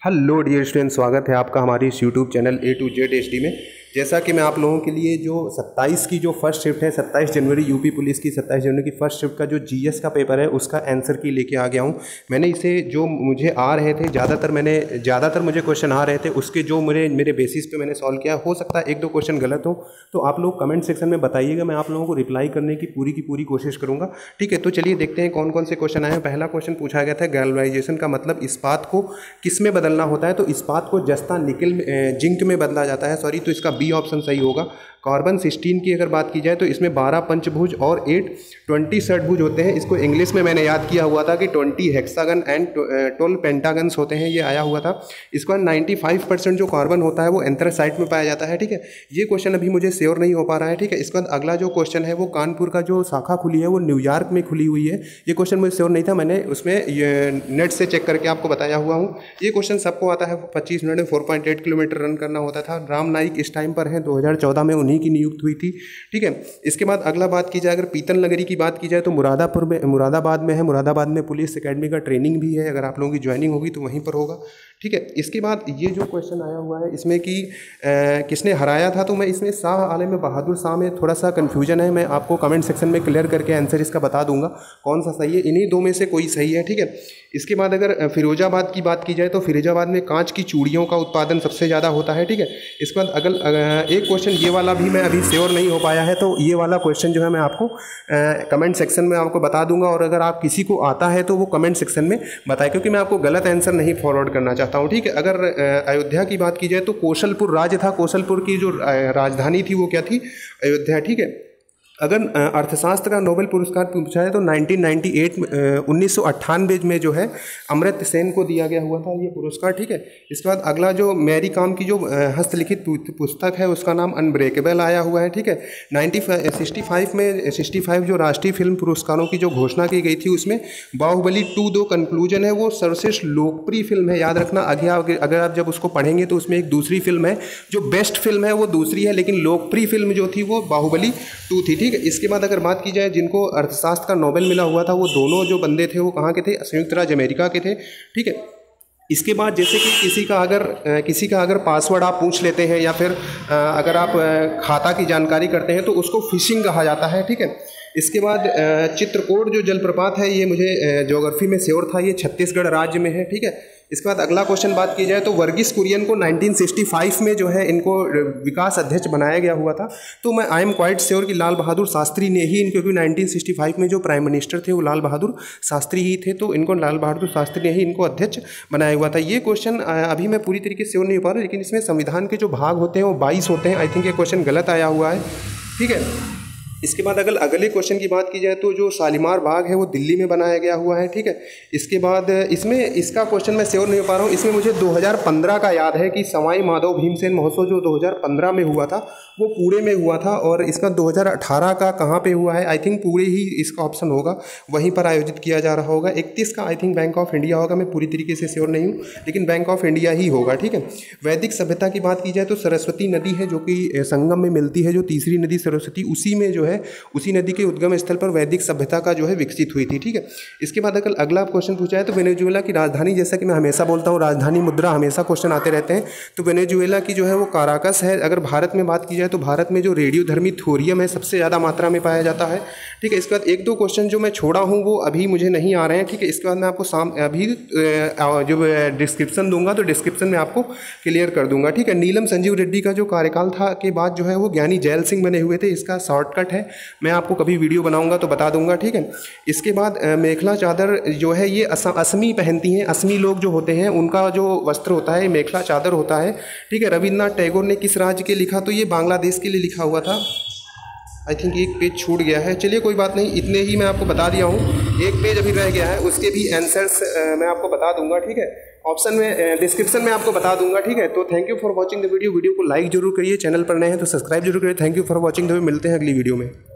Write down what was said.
Hello dear student, स्वागत है आपका हमारी इस YouTube channel A to Z HD में। जैसा कि मैं आप लोगों के लिए जो 27 की जो फर्स्ट शिफ्ट है, 27 जनवरी यूपी पुलिस की 27 जनवरी की फर्स्ट शिफ्ट का जो जीएस का पेपर है उसका आंसर की लेके आ गया हूं। मैंने इसे जो मुझे आ रहे थे ज़्यादातर मुझे क्वेश्चन आ रहे थे, उसके जो मेरे बेसिस पे मैंने सॉल्व किया। हो सकता है एक दो क्वेश्चन गलत हो तो आप लोग कमेंट सेक्शन में बताइएगा, मैं आप लोगों को रिप्लाई करने की पूरी कोशिश करूँगा। ठीक है, तो चलिए देखते हैं कौन कौन से क्वेश्चन आए हैं। पहला क्वेश्चन पूछा गया था गैल्वेनाइजेशन का मतलब इस्पात को किस में बदलना होता है, तो इस्पात को जस्ता निकल जिंक में बदला जाता है। सॉरी, तो इसका बी ऑप्शन सही होगा। कार्बन 16 की अगर बात की जाए तो इसमें 12 पंचभुज और 8 20 षटभुज होते हैं। इसको इंग्लिश में मैंने याद किया हुआ था कि 20 हेक्सागन एंड 12 पेंटागन्स होते हैं, ये आया हुआ था। इसका 95% जो कार्बन होता है वो एंथ्रासाइट में पाया जाता है। ठीक है, ये क्वेश्चन अभी मुझे श्योर नहीं हो पा रहा है। ठीक है, इसके बाद अगला जो क्वेश्चन है वो कानपुर का जो शाखा खुली है वो न्यूयॉर्क में खुली हुई है। ये क्वेश्चन मुझे श्योर नहीं था, मैंने उसमें नेट से चेक करके आपको बताया हुआ हूँ। ये क्वेश्चन सबको आता है। 25 मिनट में 4.8 किलोमीटर रन करना होता था। राम नाईक इस टाइम पर है, 2014 में उन्हीं की नियुक्त हुई थी। ठीक है, इसके बाद अगला बात की जाए, अगर पीतल नगरी की बात की जाए तो मुरादाबाद में है। मुरादाबाद में पुलिस एकेडमी का ट्रेनिंग भी है, अगर आप लोगों की ज्वाइनिंग होगी तो वहीं पर होगा। ठीक है, इसके बाद ये जो क्वेश्चन आया हुआ है इसमें कि किसने हराया था, तो मैं इसमें शाह आलम बहादुर शाह में थोड़ा सा कन्फ्यूजन है। मैं आपको कमेंट सेक्शन में क्लियर करके आंसर इसका बता दूंगा कौन सा सही है। इन्हीं दो में से कोई सही है। ठीक है, इसके बाद अगर फिरोजाबाद की बात की जाए तो फिरोजाबाद में कांच की चूड़ियों का उत्पादन सबसे ज़्यादा होता है। ठीक है, इसके बाद अगर एक क्वेश्चन ये वाला भी मैं अभी श्योर नहीं हो पाया है, तो ये वाला क्वेश्चन जो है मैं आपको कमेंट सेक्शन में आपको बता दूंगा, और अगर आप किसी को आता है तो वो कमेंट सेक्शन में बताए, क्योंकि मैं आपको गलत आंसर नहीं फॉरवर्ड करना चाहता हूँ। ठीक है, अगर अयोध्या की बात की जाए तो कौशलपुर राज्य था। कौशलपुर की जो राजधानी थी वो क्या थी? अयोध्या। ठीक है, अगर अर्थशास्त्र का नोबेल पुरस्कार पूछा है तो 1998 में जो है अमर्त्य सेन को दिया गया हुआ था ये पुरस्कार। ठीक है, इसके बाद अगला जो मैरी कॉम की जो हस्तलिखित पुस्तक है उसका नाम अनब्रेकेबल आया हुआ है। ठीक है, 65 जो राष्ट्रीय फिल्म पुरस्कारों की जो घोषणा की गई थी उसमें बाहुबली 2 दो कंक्लूजन है वो सर्वश्रेष्ठ लोकप्रिय फिल्म है। याद रखना, अगर आप जब उसको पढ़ेंगे तो उसमें एक दूसरी फिल्म है जो बेस्ट फिल्म है वो दूसरी है, लेकिन लोकप्रिय फिल्म जो थी वो बाहुबली 2 थी। ठीक है, इसके बाद अगर बात की जाए जिनको अर्थशास्त्र का नोबेल मिला हुआ था वो दोनों जो बंदे थे वो कहाँ के थे? संयुक्त राज्य अमेरिका के थे। ठीक है, इसके बाद जैसे कि किसी का अगर पासवर्ड आप पूछ लेते हैं या फिर अगर आप खाता की जानकारी करते हैं तो उसको फिशिंग कहा जाता है। ठीक है, इसके बाद चित्रकूट जो जलप्रपात है ये मुझे ज्योग्राफी में श्योर था, ये छत्तीसगढ़ राज्य में है। ठीक है, इसके बाद अगला क्वेश्चन बात की जाए तो वर्गीस कुरियन को 1965 में जो है इनको विकास अध्यक्ष बनाया गया हुआ था। तो मैं आई एम क्वाइट श्योर कि लाल बहादुर शास्त्री ने ही क्योंकि 1965 में जो प्राइम मिनिस्टर थे वो लाल बहादुर शास्त्री ही थे, तो इनको लाल बहादुर शास्त्री ने ही इनको अध्यक्ष बनाया हुआ था। ये क्वेश्चन अभी मैं पूरी तरीके से श्योर नहीं हो पा रहा, लेकिन इसमें संविधान के जो भाग होते हैं वो 22 होते हैं। आई थिंक ये क्वेश्चन गलत आया हुआ है। ठीक है, इसके बाद अगर अगले क्वेश्चन की बात की जाए तो जो शालीमार बाग है वो दिल्ली में बनाया गया हुआ है। ठीक है, इसके बाद इसका क्वेश्चन मैं श्योर नहीं हो पा रहा हूँ। इसमें मुझे 2015 का याद है कि सवाई माधव भीमसेन महोत्सव जो 2015 में हुआ था वो पुणे में हुआ था, और इसका 2018 का कहाँ पे हुआ है? आई थिंक पुणे ही इसका ऑप्शन होगा, वहीं पर आयोजित किया जा रहा होगा। 31 का I think bank of India होगा, मैं पूरी तरीके से श्योर नहीं हूँ, लेकिन बैंक ऑफ इंडिया ही होगा। ठीक है, वैदिक सभ्यता की बात की जाए तो सरस्वती नदी है जो कि संगम में मिलती है, जो तीसरी नदी सरस्वती, उसी में जो है उसी नदी के उद्गम स्थल पर वैदिक सभ्यता का जो है विकसित हुई थी। ठीक है, इसके बाद अगर अगला क्वेश्चन पूछा है तो वेनेजुएला की राजधानी, जैसा कि मैं हमेशा बोलता हूँ राजधानी मुद्रा हमेशा क्वेश्चन आते रहते हैं, तो वेनेजुएला की जो है वो काराकस है। अगर भारत में बात की जाए तो भारत में जो रेडियोधर्मी थोरियम है सबसे ज़्यादा मात्रा में पाया जाता है। ठीक है, इसके बाद एक दो क्वेश्चन जो मैं छोड़ा हूँ वो अभी मुझे नहीं आ रहे हैं। ठीक है, इसके बाद मैं आपको अभी जो डिस्क्रिप्शन दूंगा तो डिस्क्रिप्शन में आपको क्लियर कर दूंगा। ठीक है, नीलम संजीव रेड्डी का जो कार्यकाल था के बाद जो है वो ज्ञानी जैल सिंह बने हुए थे, इसका शॉर्टकट है, मैं आपको कभी वीडियो बनाऊंगा तो बता दूंगा। ठीक है, इसके बाद मेखला चादर जो है ये असमी पहनती हैं। असमी लोग जो होते हैं उनका जो वस्त्र होता है मेखला चादर होता है। ठीक है, रविन्द्रनाथ टैगोर ने किस राज्य के लिखा? तो ये बांग्लादेश के लिए लिखा हुआ था। आई थिंक एक पेज छूट गया है, चलिए कोई बात नहीं, इतने ही मैं आपको बता दिया हूँ। एक पेज अभी रह गया है, उसके भी आंसर्स मैं आपको बता दूंगा। ठीक है, ऑप्शन में डिस्क्रिप्शन में आपको बता दूंगा। ठीक है, तो thank you for watching the video को लाइक जरूर करिए, चैनल पर नए हैं तो सब्सक्राइब जरूर करिए। Thank you for watching the video, मिलते हैं अगली वीडियो में।